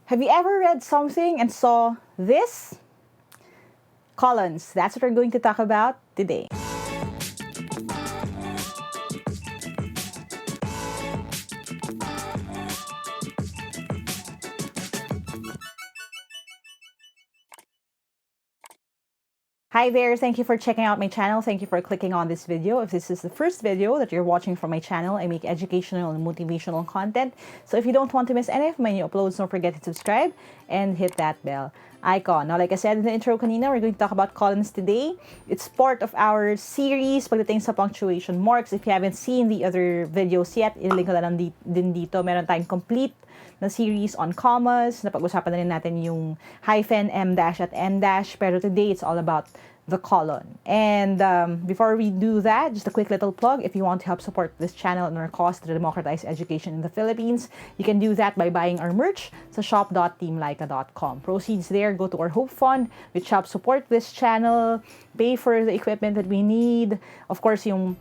Have you ever read something and saw this? Colons. That's what we're going to talk about today. Hi there, thank you for checking out my channel. Thank you for clicking on this video. If this is the first video that you're watching from my channel, I make educational and motivational content. So if you don't want to miss any of my new uploads, don't forget to subscribe and hit that bell icon. Now, like I said in the intro kanina, we're going to talk about colons today. It's part of our series pagdating sa punctuation marks. If you haven't seen the other videos yet, ililink ko na lang din dito. Meron tayong complete na series on commas. Napag-usapan na rin natin yung hyphen, M dash at N dash. Pero today, it's all about the colon. And before we do that, just a quick little plug. If you want to help support this channel and our cause to democratize education in the Philippines, you can do that by buying our merch sa shop.teamlyqa.com. Proceeds there go to our Hope Fund, which helps support this channel, pay for the equipment that we need. Of course, yung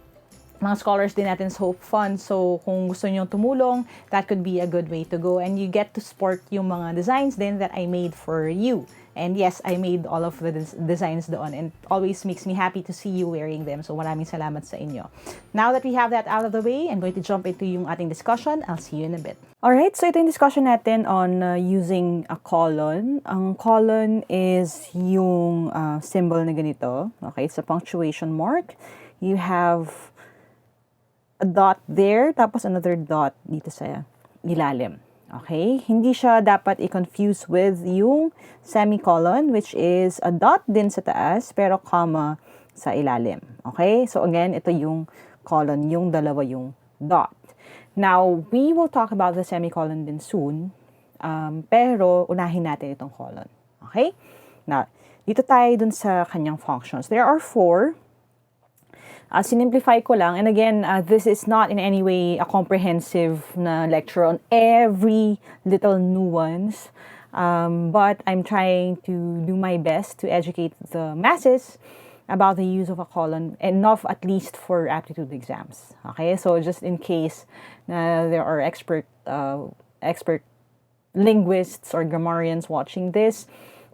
mga scholars din natin sa Hope Fund. So, kung gusto nyo tumulong, that could be a good way to go. And you get to support yung mga designs din that I made for you. And yes, I made all of the designs doon. And always makes me happy to see you wearing them. So, maraming salamat sa inyo. Now that we have that out of the way, I'm going to jump into yung ating discussion. I'll see you in a bit. Alright, so ito yung discussion natin on using a colon. Ang colon is yung symbol na ganito. Okay, it's a punctuation mark. You have a dot there, tapos another dot dito sa ilalim. Okay? Hindi siya dapat i-confuse with yung semicolon, which is a dot din sa taas, pero comma sa ilalim. Okay? So again, ito yung colon, yung dalawa yung dot. Now, we will talk about the semicolon din soon, pero unahin natin itong colon. Okay? Now, dito tayo dun sa kanyang functions. There are 4. Sinimplify ko lang. And again, this is not in any way a comprehensive na lecture on every little nuance. But I'm trying to do my best to educate the masses about the use of a colon, enough at least for aptitude exams. Okay, so just in case there are expert linguists or grammarians watching this,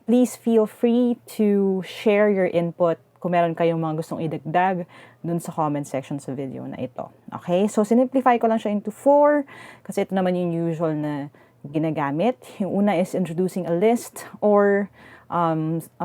please feel free to share your input kung meron kayong mga gustong idagdag dun sa comment section sa video na ito. Okay? So, sinimplify ko lang siya into 4 kasi ito naman yung usual na ginagamit. Yung una is introducing a list or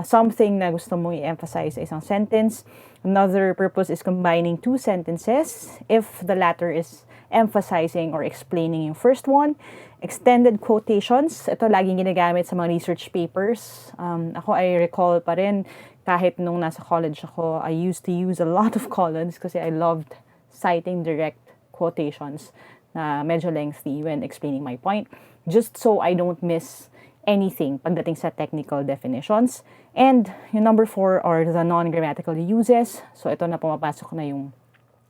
something na gusto mong i-emphasize sa isang sentence. Another purpose is combining 2 sentences if the latter is emphasizing or explaining yung first one. Extended quotations. Ito laging ginagamit sa mga research papers. Ako, I recall pa rin, kahit nung nasa college ako, I used to use a lot of colons kasi I loved citing direct quotations na medyo lengthy when explaining my point, just so I don't miss anything pagdating sa technical definitions. And yung number 4 are the non-grammatical uses. So ito na pumapasok na yung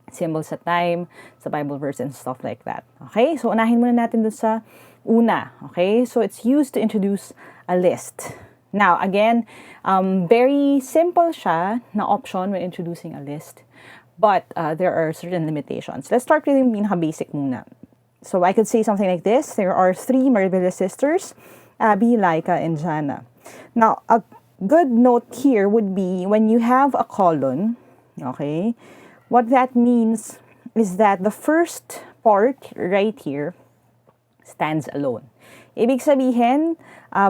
symbol sa time, sa Bible verse, and stuff like that. Okay? So unahin muna natin dun sa una. Okay? So it's used to introduce a list. Now, again, very simple siya na option when introducing a list. But there are certain limitations. Let's start with yung pinaka-basic muna. So I could say something like this. There are 3 marvelous sisters, Abby, Lyqa, and Jana. Now, a good note here would be when you have a colon, okay, what that means is that the first part right here stands alone. Ibig sabihin,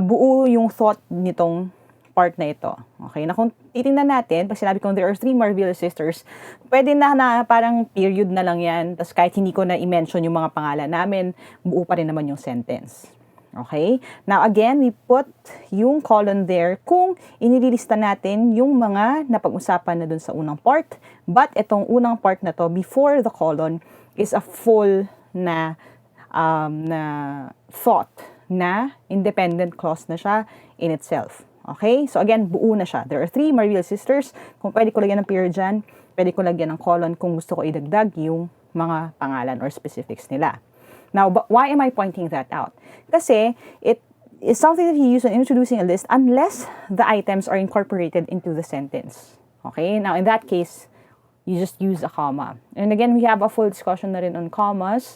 buo yung thought nitong part na ito. Okay? Na kung titingnan natin, pag sinabi kong there are 3 marvelous sisters, pwede na parang period na lang yan. Tapos kahit hindi ko na i-mention yung mga pangalan namin, buo pa rin naman yung sentence. Okay? Now again, we put yung colon there kung inililista natin yung mga napag-usapan na dun sa unang part. But itong unang part na to, before the colon, is a full na thought na independent clause na siya in itself. Okay? So again, buo na siya. There are 3 marvelous sisters. Kung pwede ko lagyan ng period dyan, pwede ko lagyan ng colon kung gusto ko idagdag yung mga pangalan or specifics nila. Now, but why am I pointing that out? Kasi it is something that you use when introducing a list unless the items are incorporated into the sentence. Okay? Now, in that case, you just use a comma. And again, we have a full discussion na rin on commas.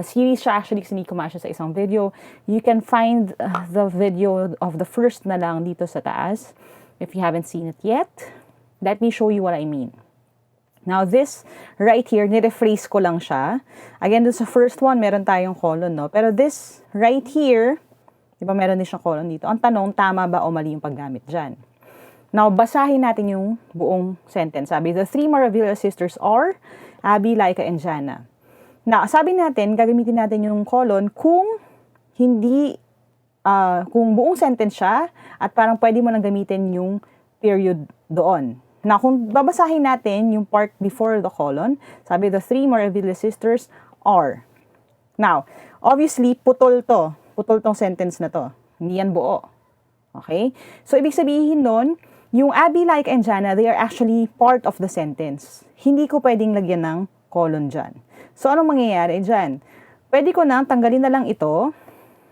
Series siya actually, sinikuha siya sa isang video. You can find the video of the first na lang dito sa taas. If you haven't seen it yet, let me show you what I mean. Now, this right here, nirephrase ko lang siya. Again, dun sa first one, meron tayong colon, no? Pero this right here, di ba meron din siyang colon dito? Ang tanong, tama ba o mali yung paggamit dyan? Now, basahin natin yung buong sentence. Sabi, the three Maravilla sisters are Abby, Lyqa, and Jana. Now, sabi natin, gagamitin natin yung colon kung hindi, kung buong sentence siya at parang pwede mo nang gamitin yung period doon. Now, kung babasahin natin yung part before the colon, sabi, the three Maravilla sisters are. Now, obviously, putol to. Putol tong sentence na to. Hindi yan buo. Okay? So, ibig sabihin nun, yung Abby, Lyqa, and Jana, they are actually part of the sentence. Hindi ko pwedeng lagyan ng colon dyan. So, anong mangyayari dyan? Pwede ko nang tanggalin na lang ito.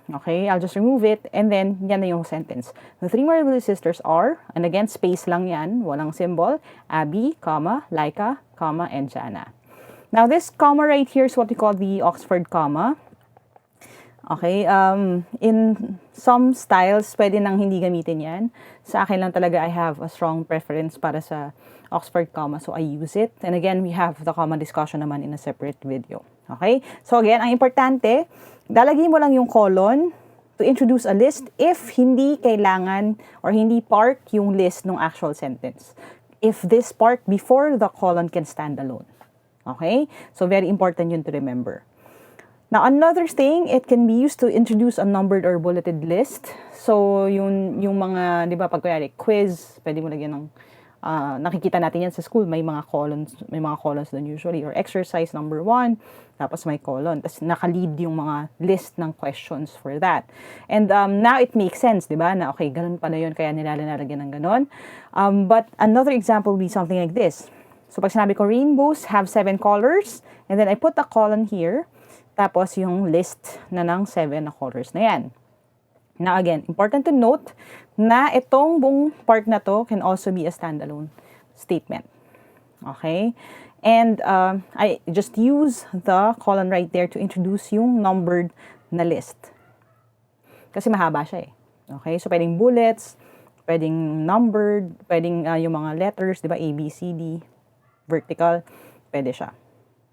Okay, I'll just remove it, and then, yan na yung sentence. The three Maravilla sisters are, and again, space lang yan, walang symbol, Abby, comma, Lyqa, comma, and Jana. Now, this comma right here is what we call the Oxford comma. Okay, in some styles, pwede nang hindi gamitin yan. Sa akin lang talaga, I have a strong preference para sa Oxford comma, so I use it. And again, we have the comma discussion naman in a separate video. Okay, so again, ang importante, lalagay mo lang yung colon to introduce a list if hindi kailangan or hindi part yung list ng actual sentence. If this part before the colon can stand alone. Okay? So, very important yun to remember. Now, another thing, it can be used to introduce a numbered or bulleted list. So, yung mga, di ba, pag kaya quiz, pwede mo lagyan ng, nakikita natin yan sa school, may mga colons doon usually, or exercise number 1, tapos may colon, tapos naka-lead yung mga list ng questions for that. And now it makes sense, di ba, na okay, ganun pala yun, kaya nilalagyan ng ganun. But another example would be something like this. So, pag sinabi ko, rainbows have 7 colors, and then I put a colon here, tapos yung list na ng 7 na colors na yan. Now again, important to note na itong buong part na to can also be a standalone statement. Okay? And I just use the colon right there to introduce yung numbered na list. Kasi mahaba siya eh. Okay? So pwedeng bullets, pwedeng numbered, pwedeng yung mga letters, di ba? A, B, C, D, vertical, pwede siya.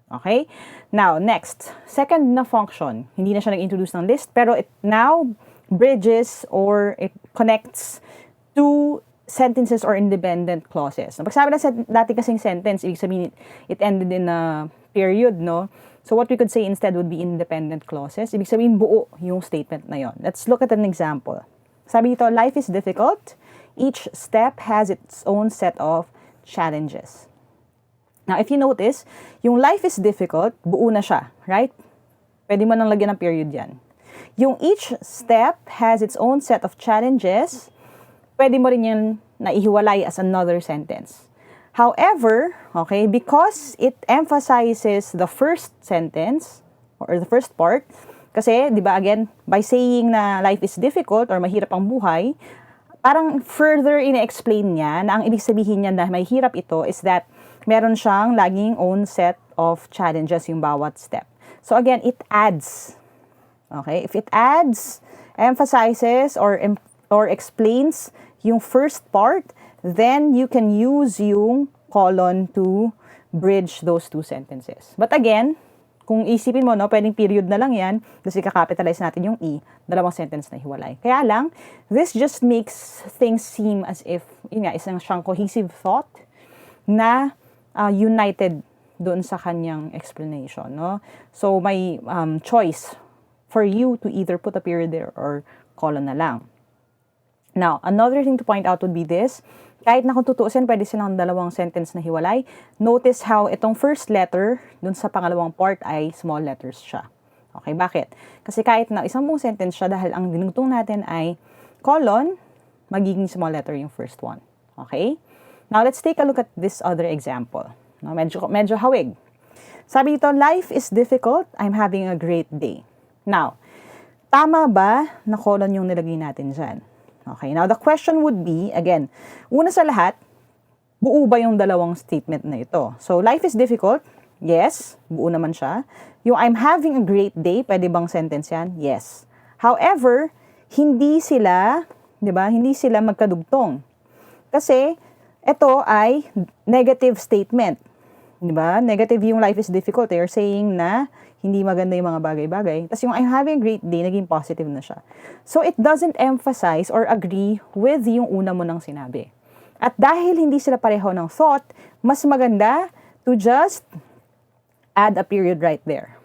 Okay? Now, next. Second na function. Hindi na siya nag-introduce ng list, pero it now bridges or it connects two sentences or independent clauses. Pag sabi na dati kasing sentence, ibig sabihin it ended in a period, no? So what we could say instead would be independent clauses. Ibig sabihin buo yung statement na yon. Let's look at an example. Sabi dito, life is difficult. Each step has its own set of challenges. Now, if you notice, yung life is difficult, buo na siya, right? Pwede mo nang lagyan ng period yan. Yung each step has its own set of challenges, pwede mo rin yan naihiwalay as another sentence. However, okay, because it emphasizes the first sentence, or the first part, kasi, di ba, again, by saying na life is difficult or mahirap ang buhay, parang further ina-explain niya na ang ibig sabihin niya na may hirap ito is that meron siyang laging own set of challenges yung bawat step. So again, it adds. Okay? If it adds, emphasizes, or explains yung first part, then you can use yung colon to bridge those two sentences. But again, kung isipin mo, no, pwedeng period na lang yan, kasi kakapitalize natin yung E, dalawang sentence na hiwalay. Kaya lang, this just makes things seem as if, yun nga, isang siyang cohesive thought na united doon sa kanyang explanation, no? So, may choice for you to either put a period there or colon na lang. Now, another thing to point out would be this. Kahit na kung tutuusin, pwede silang dalawang sentence na hiwalay. Notice how itong first letter dun sa pangalawang part ay small letters siya. Okay, bakit? Kasi kahit na isang buong sentence siya, dahil ang dinugtong natin ay colon, magiging small letter yung first one. Okay? Now, let's take a look at this other example. No, medyo hawig. Sabi dito, life is difficult, I'm having a great day. Now, tama ba na colon yung nilagay natin dyan? Okay, now the question would be, again, una sa lahat, buo ba yung dalawang statement na ito? So, life is difficult. Yes, buo naman siya. Yung I'm having a great day, pwede bang sentence yan? Yes. However, hindi sila, di ba, hindi sila magkadugtong. Kasi, ito ay negative statement. Di ba? Negative yung life is difficult. They're saying na hindi maganda yung mga bagay-bagay. Tapos yung I'm having a great day, naging positive na siya. So, it doesn't emphasize or agree with yung una mo nang sinabi. At dahil hindi sila pareho ng thought, mas maganda to just add a period right there.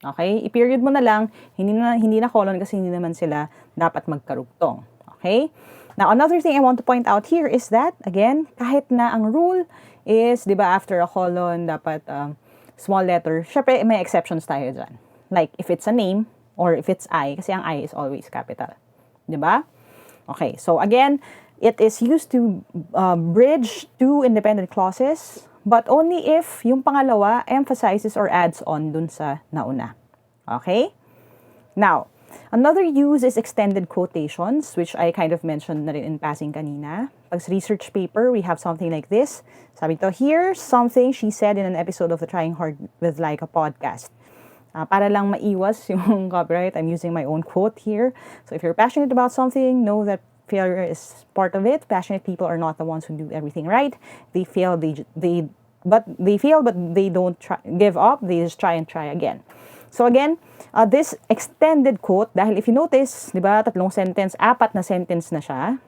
Okay? I-period mo na lang, hindi na colon kasi hindi naman sila dapat magkarugtong. Okay? Now, another thing I want to point out here is that, again, kahit na ang rule is, di ba, after a colon, dapat small letter, syempre may exceptions tayo dyan. Like, if it's a name, or if it's I, kasi ang I is always capital. Di ba? Okay, so again, it is used to bridge two independent clauses, but only if yung pangalawa emphasizes or adds on dun sa nauna. Okay? Now, another use is extended quotations, which I kind of mentioned na rin in passing kanina. Pag sa research paper, we have something like this. Sabi to, here's something she said in an episode of the Trying Hard with Lyqa podcast. Para lang maiwas yung copyright, I'm using my own quote here. So if you're passionate about something, know that failure is part of it. Passionate people are not the ones who do everything right. They fail, but they don't give up. They just try and try again. So again, this extended quote, dahil if you notice, di ba, 3 sentence, 4 na sentence na siya.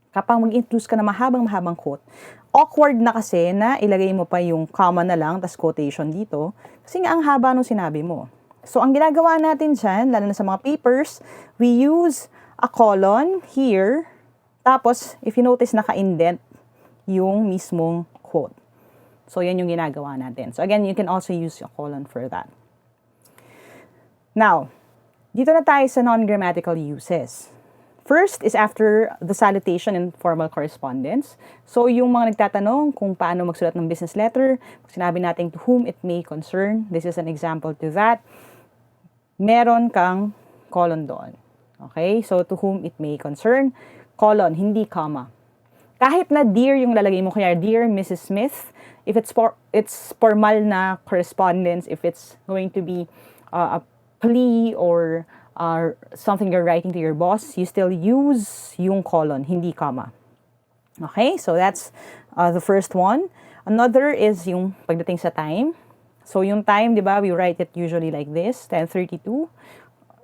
Kapag mag-introduce ka na mahabang quote, awkward na kasi na ilagay mo pa yung comma na lang, tas quotation dito, kasi nga ang haba nung sinabi mo. So, ang ginagawa natin dyan, lalo na sa mga papers, we use a colon here, tapos, if you notice, naka-indent yung mismong quote. So, yan yung ginagawa natin. So, again, you can also use a colon for that. Now, dito na tayo sa non-grammatical uses. First is after the salutation and formal correspondence. So, yung mga nagtatanong kung paano magsulat ng business letter, sinabi natin to whom it may concern. This is an example to that. Meron kang colon doon. Okay? So, to whom it may concern, colon, hindi comma. Kahit na dear yung lalagay mo, kaya dear Mrs. Smith, if it's formal na correspondence, if it's going to be a plea or something you're writing to your boss, you still use yung colon, hindi comma. Okay, so that's the first one. Another is yung pagdating sa time. So yung time, di ba, we write it usually like this, 10:32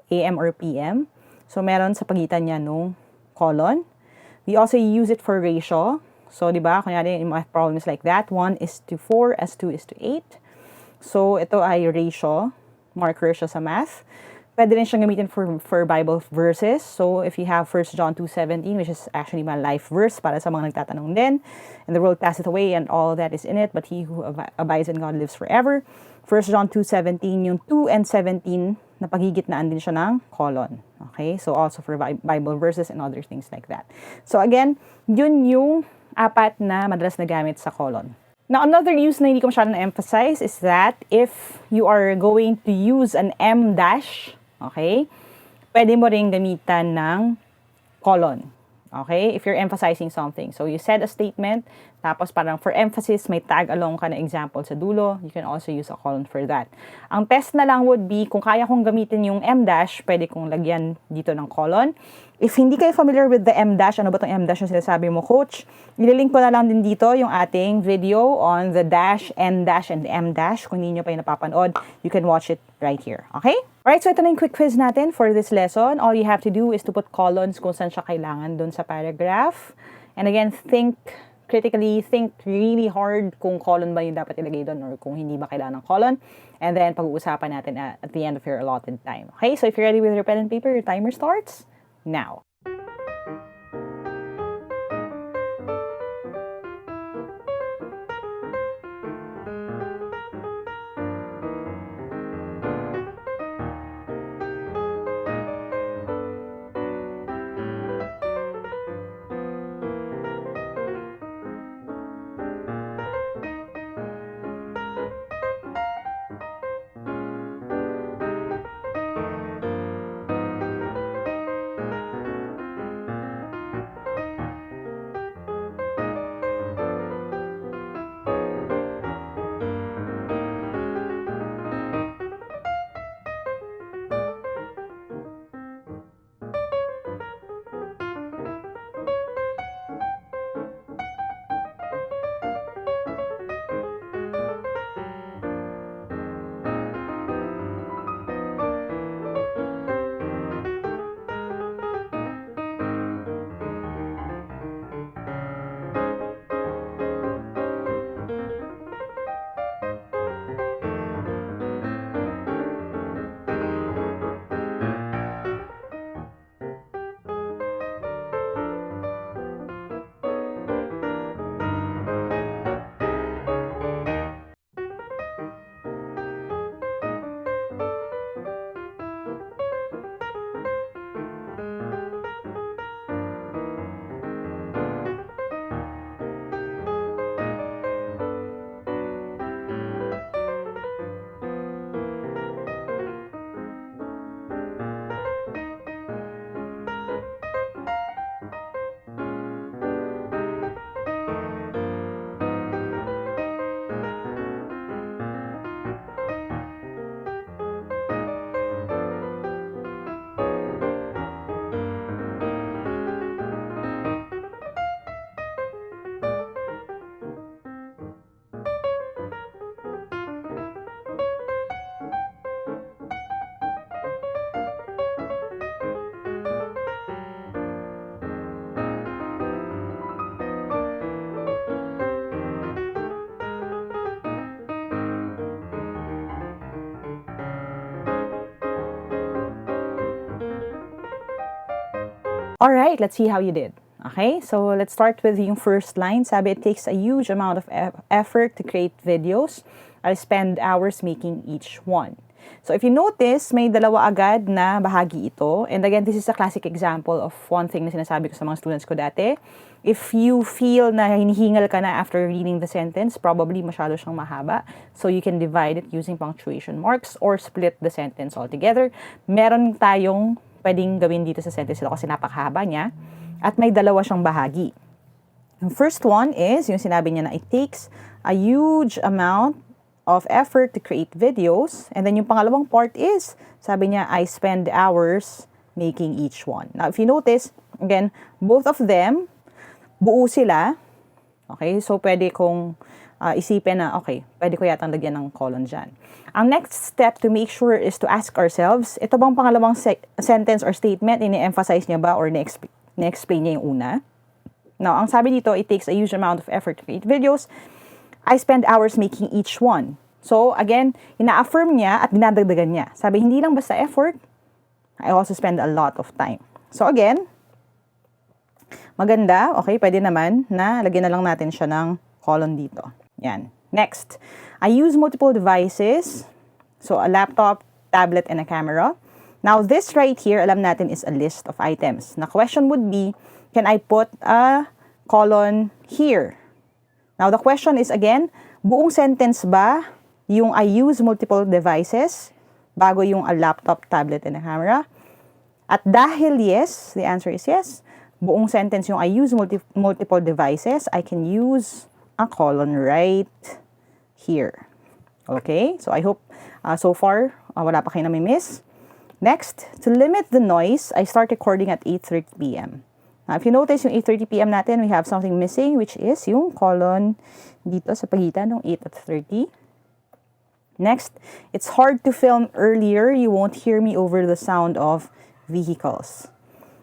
a.m. or p.m. So meron sa pagitan niya nung colon. We also use it for ratio. So di ba, kunyari yung math problems like that, 1:4, as 2:8. So ito ay ratio, marker siya sa math. Pwede rin siyang gamitin for Bible verses. So, if you have 1 John 2:17, which is actually my life verse para sa mga nagtatanong din, and the world passeth away and all that is in it, but he who abides in God lives forever. 1 John 2:17, yung 2 and 17, napagigitnaan din siya ng colon. Okay? So, also for Bible verses and other things like that. So, again, yun yung 4 na madalas na gamit sa colon. Now, another use na hindi ko masyadong na-emphasize is that if you are going to use an M dash, okay, pwede mo rin gamitan ng colon. Okay? If you're emphasizing something. So, you said a statement, tapos parang for emphasis, may tag along ka na example sa dulo. You can also use a colon for that. Ang test na lang would be, kung kaya kong gamitin yung M dash, pwede kong lagyan dito ng colon. If hindi kayo familiar with the M dash, ano ba itong M dash yung sinasabi mo, coach? Ililink ko na lang din dito yung ating video on the dash, N dash, and M dash. Kung hindi nyo pa yung napapanood, you can watch it right here. Okay? Alright, so ito na yung quick quiz natin for this lesson. All you have to do is to put colons kung saan siya kailangan dun sa paragraph. And again, think critically, think really hard kung colon ba yung dapat ilagay doon or kung hindi ba kailangan ng colon. And then, pag-uusapan natin at the end of your allotted time. Okay, so if you're ready with your pen and paper, your timer starts now. Alright, let's see how you did. Okay, so let's start with yung first line. Sabi, it takes a huge amount of effort to create videos. I spend hours making each one. So if you notice, may dalawa agad na bahagi ito. And again, this is a classic example of one thing na sinasabi ko sa mga students ko dati. If you feel na hinihingal ka na after reading the sentence, probably masyado siyang mahaba. So you can divide it using punctuation marks or split the sentence altogether. Meron tayong pwedeng gawin dito sa sentence ito kasi napakahaba niya. At may dalawa siyang bahagi. The first one is, yung sinabi niya na it takes a huge amount of effort to create videos. And then yung pangalawang part is, sabi niya, I spend hours making each one. Now, if you notice, again, both of them, buo sila. Okay, so pwede kong isipin na, okay, pwede ko yatang lagyan ng colon dyan. Ang next step to make sure is to ask ourselves, ito bang pangalawang sentence or statement, ini-emphasize niya ba or na-explain niya yung una? Now, ang sabi dito, it takes a huge amount of effort to create videos. I spend hours making each one. So, again, ina-affirm niya at dinadagdagan niya. Sabi, hindi lang basta effort, I also spend a lot of time. So, again, maganda, okay, pwede naman na lagyan na lang natin siya ng colon dito. Yan. Next, I use multiple devices. So, a laptop, tablet, and a camera. Now, this right here, alam natin is a list of items. The question would be, can I put a colon here? Now, the question is again, buong sentence ba yung I use multiple devices bago yung a laptop, tablet, and a camera? At dahil yes, the answer is yes, buong sentence yung I use multiple devices, I can use a colon right here. Okay? So, I hope so far, wala pa kayo namimiss. Next, to limit the noise, I start recording at 8:30 p.m. Now, if you notice yung 8:30 p.m. natin, we have something missing, which is yung colon dito sa pagitan ng 8 at 30. Next, it's hard to film earlier. You won't hear me over the sound of vehicles.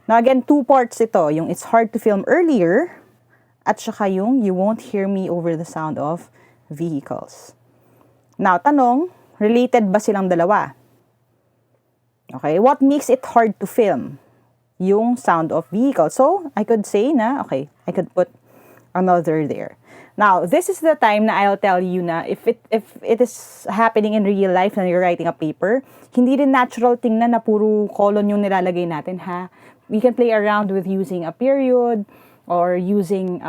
Now, again, two parts ito. Yung it's hard to film earlier at saka yung you won't hear me over the sound of vehicles. Now, tanong, related ba silang dalawa? Okay, what makes it hard to film? Yung sound of vehicle. So, I could say na, okay, I could put another there. Now, this is the time na I'll tell you na if it is happening in real life na you're writing a paper, hindi rin natural tingnan na puro colon yung nilalagay natin, ha? We can play around with using a period or using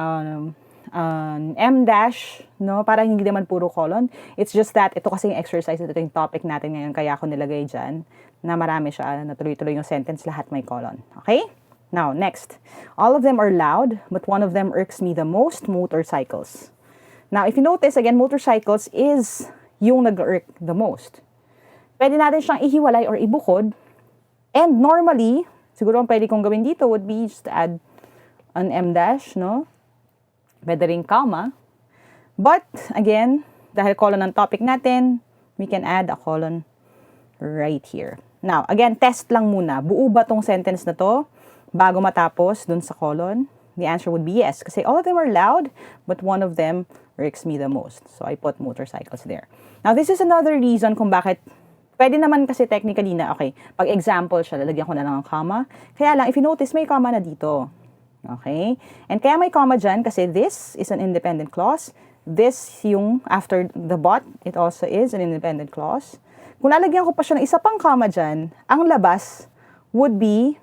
M dash, no? Para hindi naman puro colon. It's just that ito kasi yung exercise, ito yung topic natin ngayon, kaya ako nilagay dyan na marami siya, na tuloy-tuloy yung sentence, lahat may colon. Okay? Now, next. All of them are loud, but one of them irks me the most, motorcycles. Now, if you notice, again, motorcycles is yung nag-irk the most. Pwede natin siyang ihiwalay or ibukod. And normally, siguro ang pwede kong gawin dito would be just add an M dash, no? Pwede rin comma. But, again, dahil colon ang topic natin, we can add a colon right here. Now, again, test lang muna. Buo ba tong sentence na to bago matapos dun sa colon? The answer would be yes. Kasi all of them are loud, but one of them irks me the most. So, I put motorcycles there. Now, this is another reason kung bakit pwede naman kasi technically na, okay, pag example siya, lalagyan ko na lang ng comma. Kaya lang, if you notice, may comma na dito. Okay? And kaya may comma dyan kasi this is an independent clause. This, yung after the but, it also is an independent clause. Kung lalagyan ko pa siya ng isa pang comma dyan, ang labas would be,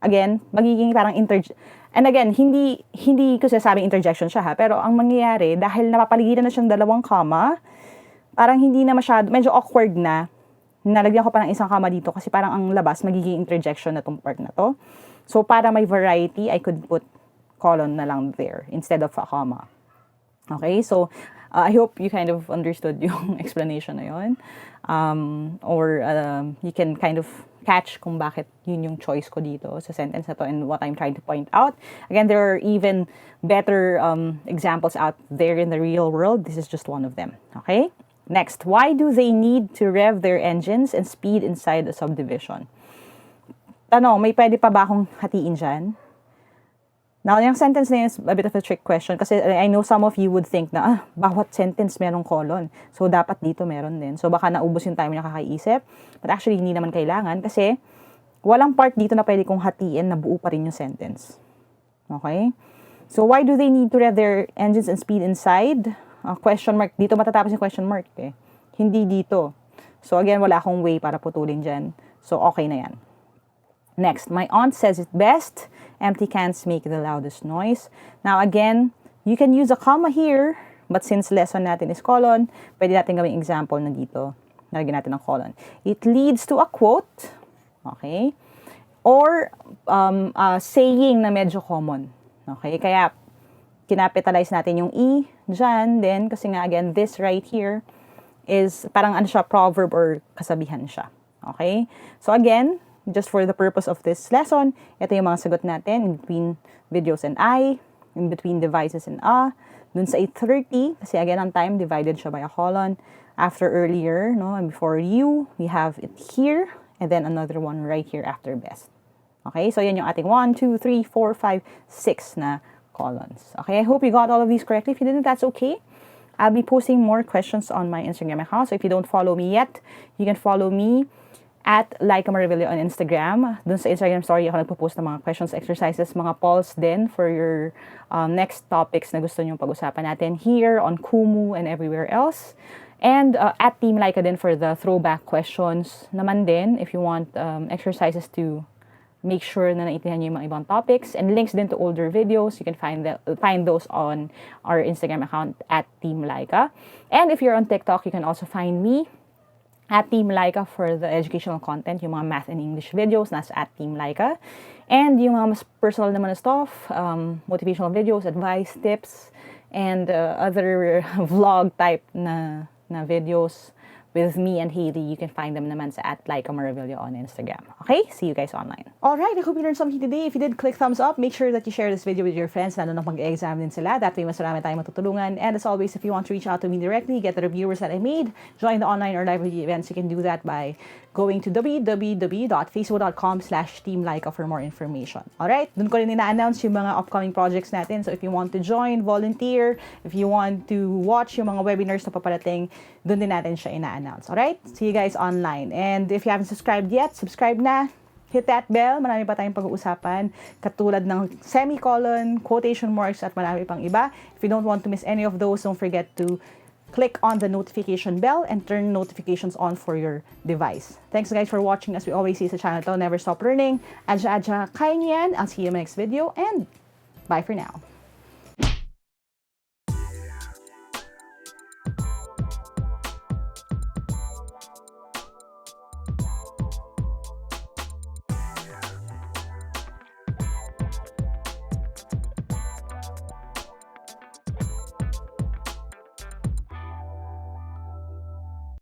again, magiging parang and again, hindi ko sinasabing interjection siya, ha, pero ang mangyayari, dahil napapaligiran na siyang dalawang comma, parang hindi na masyado, medyo awkward na, nalagyan ko pa ng isang comma dito kasi parang ang labas, magiging interjection na tong part na to. So, para may variety, I could put colon na lang there instead of a comma. Okay, so, I hope you kind of understood yung explanation na yun. Or you can kind of catch kung bakit yun yung choice ko dito sa sentence na to and what I'm trying to point out. Again, there are even better examples out there in the real world. This is just one of them. Okay? Next, why do they need to rev their engines and speed inside a subdivision? Tanong, may pwede pa ba akong hatiin dyan? Now, yung sentence na yun is a bit of a trick question kasi I know some of you would think na, bawat sentence merong colon. So, dapat dito meron din. So, baka naubos yung time niya kakaisip. But actually, hindi naman kailangan kasi walang part dito na pwede kong hatiin na buo pa rin yung sentence. Okay? So, why do they need to rev their engines and speed inside? Question mark. Dito matatapos yung question mark eh. Hindi dito. So, again, wala akong way para putulin dyan. So, okay na yan. Next, my aunt says it best. Empty cans make the loudest noise. Now, again, you can use a comma here, but since lesson natin is colon, pwede natin gawing example na dito. Nalagyan natin ng colon. It leads to a quote. Okay? Or saying na medyo common. Okay? Kaya, kinapitalize natin yung E dyan. Then, kasi nga, again, this right here is parang ano siya, proverb or kasabihan siya. Okay? So, again, just for the purpose of this lesson, ito yung mga sagot natin in between videos and I, in between devices and dun sa 8:30, kasi again, ang time divided siya by a colon. After earlier, no, and before you, we have it here, and then another one right here after best. Okay, so yan yung ating 1, 2, 3, 4, 5, 6 na colons. Okay, I hope you got all of these correctly. If you didn't, that's okay. I'll be posting more questions on my Instagram account, so if you don't follow me yet, you can follow me at Lyqa on Instagram. Dun sa Instagram story, ako nagpo-post ng mga questions, exercises, mga polls din for your next topics na gusto nyong pag-usapan natin here on Kumu and everywhere else. And at Team Lyqa din for the throwback questions naman din if you want exercises to make sure na naintindihan nyo yung mga ibang topics. And links din to older videos. You can find those on our Instagram account at Team Lyqa. And if you're on TikTok, you can also find me at Team Lyqa for the educational content, yung mga math and English videos, nasa at Team Lyqa. And yung mga mas personal naman na stuff, motivational videos, advice, tips, and other vlog type na videos with me and Hailey, you can find them naman sa at Lyqa on Instagram. Okay? See you guys online. Alright, I hope you learned something today. If you did, click thumbs up. Make sure that you share this video with your friends, lalo na mag-exam din sila. That way, mas marami tayong matutulungan. And as always, if you want to reach out to me directly, get the reviewers that I made, join the online or live events, you can do that by going to www.facebook.com/Team Lyqa for more information. Alright? Dun ko rin ina-announce yung mga upcoming projects natin. So if you want to join, volunteer, if you want to watch yung mga webinars na paparating, dun din natin siya ina-announce. Alright? See you guys online. And if you haven't subscribed yet, subscribe na. Hit that bell. Marami pa tayong pag-uusapan. Katulad ng semicolon, quotation marks, at marami pang iba. If you don't want to miss any of those, don't forget to click on the notification bell and turn notifications on for your device. Thanks guys for watching. As we always say sa channel to, never stop learning. Adja, kaya niyan. I'll see you in my next video and bye for now.